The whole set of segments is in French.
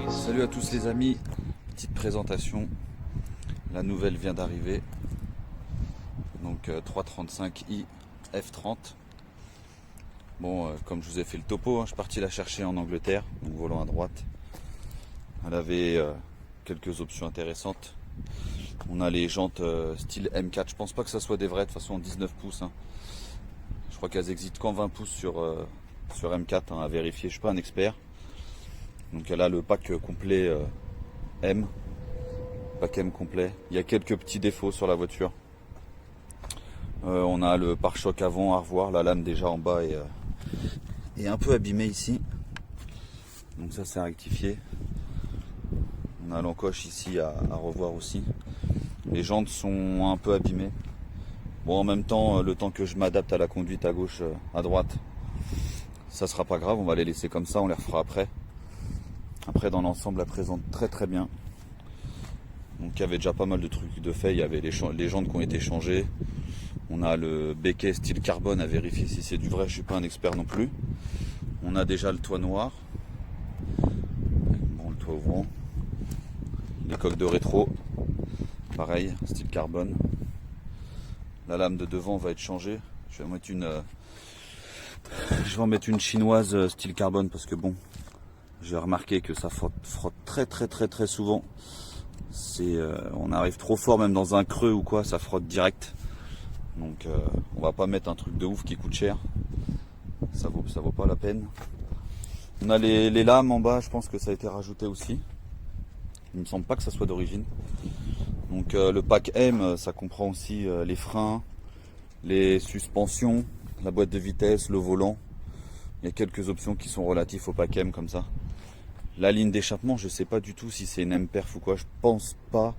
Salut à tous les amis, petite présentation, la nouvelle vient d'arriver, donc 335i F30. Bon, comme je vous ai fait le topo, je suis parti la chercher en Angleterre, donc volant à droite. Elle avait quelques options intéressantes. On a les jantes style M4, je pense pas que ça soit des vraies, de toute façon en 19 pouces. Je crois qu'elles existent qu'en 20 pouces sur M4, à vérifier, je suis pas un expert. Donc elle a le pack complet M, pack M complet. Il y a quelques petits défauts sur la voiture. On a le pare-choc avant à revoir, la lame déjà en bas est un peu abîmée ici. Donc ça c'est à rectifier. On a l'encoche ici à revoir aussi. Les jantes sont un peu abîmées. Bon, en même temps, le temps que je m'adapte à la conduite à gauche, à droite, ça sera pas grave, on va les laisser comme ça, on les refera après. Après, dans l'ensemble, elle présente très très bien. Donc il y avait déjà pas mal de trucs de fait, il y avait les jantes qui ont été changées. On a le béquet style carbone à vérifier si c'est du vrai, je suis pas un expert non plus. On a déjà le toit noir. Bon, le toit ouvrant. Les coques de rétro, pareil, style carbone. La lame de devant va être changée. Je vais en mettre une chinoise style carbone parce que bon, j'ai remarqué que ça frotte très souvent. On arrive trop fort même dans un creux ou quoi, ça frotte direct. Donc on va pas mettre un truc de ouf qui coûte cher. Ça vaut pas la peine. On a les lames en bas, je pense que ça a été rajouté aussi. Il me semble pas que ça soit d'origine. Donc le pack M, ça comprend aussi les freins, les suspensions, la boîte de vitesse, le volant. Il y a quelques options qui sont relatives au pack M comme ça. La ligne d'échappement, je sais pas du tout si c'est une M-perf ou quoi. Je pense pas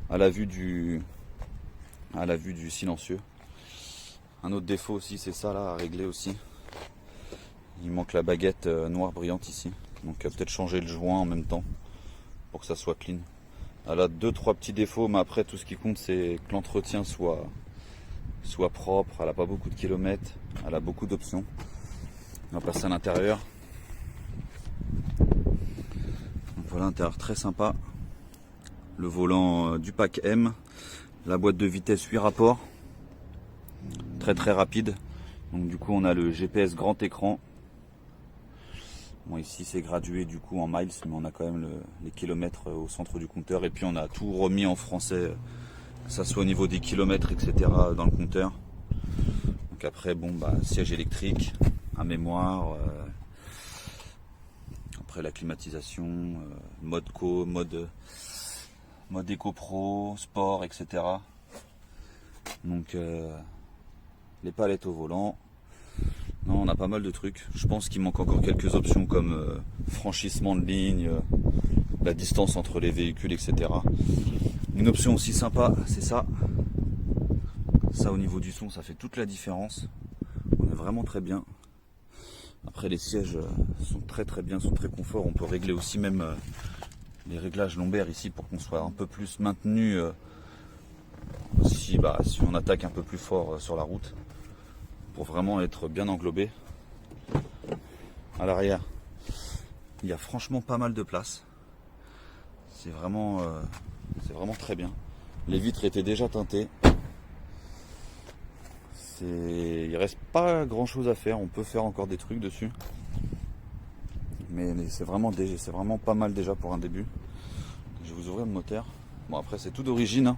à la vue du silencieux. Un autre défaut aussi, c'est ça là à régler aussi. Il manque la baguette noire brillante ici. Donc peut-être changer le joint en même temps pour que ça soit clean. Elle a 2-3 petits défauts, mais après tout ce qui compte c'est que l'entretien soit propre. Elle a pas beaucoup de kilomètres, elle a beaucoup d'options. On va passer à l'intérieur. Donc voilà, l'intérieur très sympa. Le volant du pack M, la boîte de vitesse 8 rapports, très rapide. Donc du coup on a le GPS grand écran. Bon, ici c'est gradué du coup en miles, mais on a quand même les kilomètres au centre du compteur. Et puis on a tout remis en français, que ça soit au niveau des kilomètres, etc. dans le compteur. Donc après, bon, siège électrique, un mémoire, après la climatisation, mode Eco Pro, sport, etc. Donc les palettes au volant. Non, on a pas mal de trucs. Je pense qu'il manque encore quelques options comme franchissement de ligne, la distance entre les véhicules, etc. Une option aussi sympa, c'est ça. Ça au niveau du son, ça fait toute la différence. On est vraiment très bien. Après les sièges sont très bien, sont très confort. On peut régler aussi même les réglages lombaires ici pour qu'on soit un peu plus maintenu si on attaque un peu plus fort sur la route. Pour vraiment être bien englobé. À l'arrière, il y a franchement pas mal de place. C'est vraiment très bien. Les vitres étaient déjà teintées. Il reste pas grand chose à faire. On peut faire encore des trucs dessus. Mais c'est vraiment pas mal déjà pour un début. Je vais vous ouvrir le moteur. Bon, après c'est tout d'origine.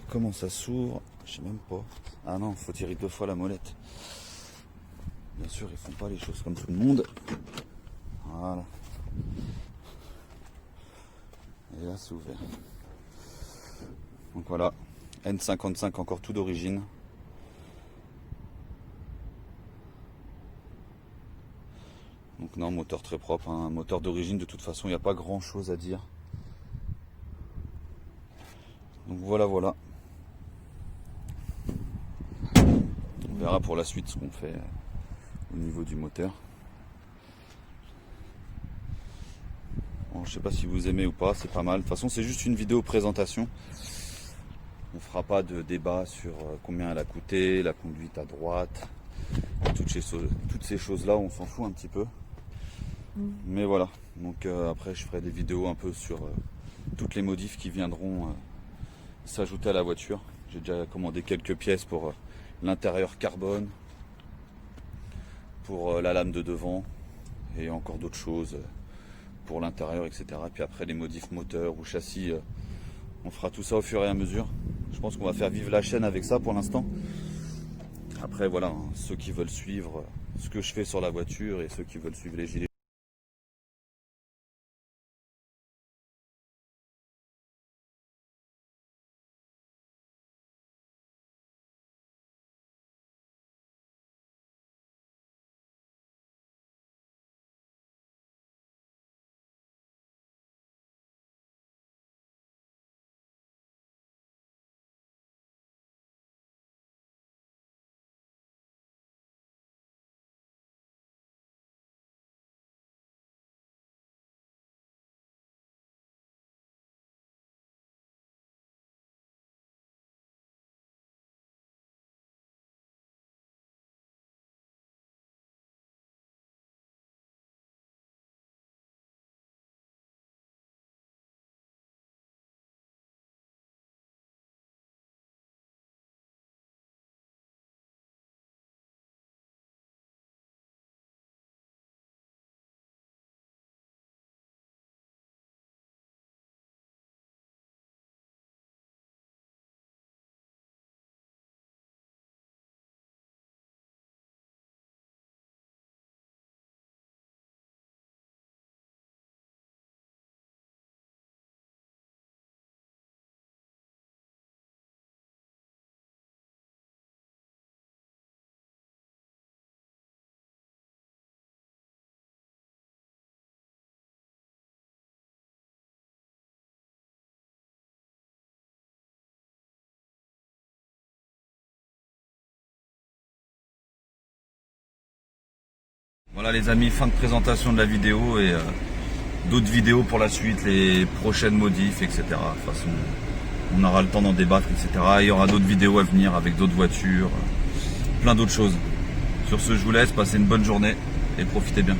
Comment ça s'ouvre? Je sais même pas. Ah non, faut tirer 2 fois la molette. Bien sûr, ils font pas les choses comme tout le monde. Voilà. Et là, c'est ouvert. Donc voilà, N55 encore tout d'origine. Donc non, moteur très propre, un moteur d'origine. De toute façon, il n'y a pas grand chose à dire. Donc voilà. On verra pour la suite ce qu'on fait au niveau du moteur. Alors, je sais pas si vous aimez ou pas, c'est pas mal. De toute façon, c'est juste une vidéo présentation. On fera pas de débat sur combien elle a coûté, la conduite à droite, toutes ces choses-là, on s'en fout un petit peu. Mais voilà, donc après je ferai des vidéos un peu sur toutes les modifs qui viendront s'ajouter à la voiture. J'ai déjà commandé quelques pièces pour l'intérieur carbone, pour la lame de devant et encore d'autres choses pour l'intérieur, etc. Et puis après les modifs moteur ou châssis, on fera tout ça au fur et à mesure. Je pense qu'on va faire vivre la chaîne avec ça pour l'instant. Après voilà, hein, ceux qui veulent suivre ce que je fais sur la voiture et ceux qui veulent suivre les gilets. Voilà les amis, fin de présentation de la vidéo et d'autres vidéos pour la suite, les prochaines modifs, etc. De toute façon, on aura le temps d'en débattre, etc. Il y aura d'autres vidéos à venir avec d'autres voitures, plein d'autres choses. Sur ce, je vous laisse, passez une bonne journée et profitez bien.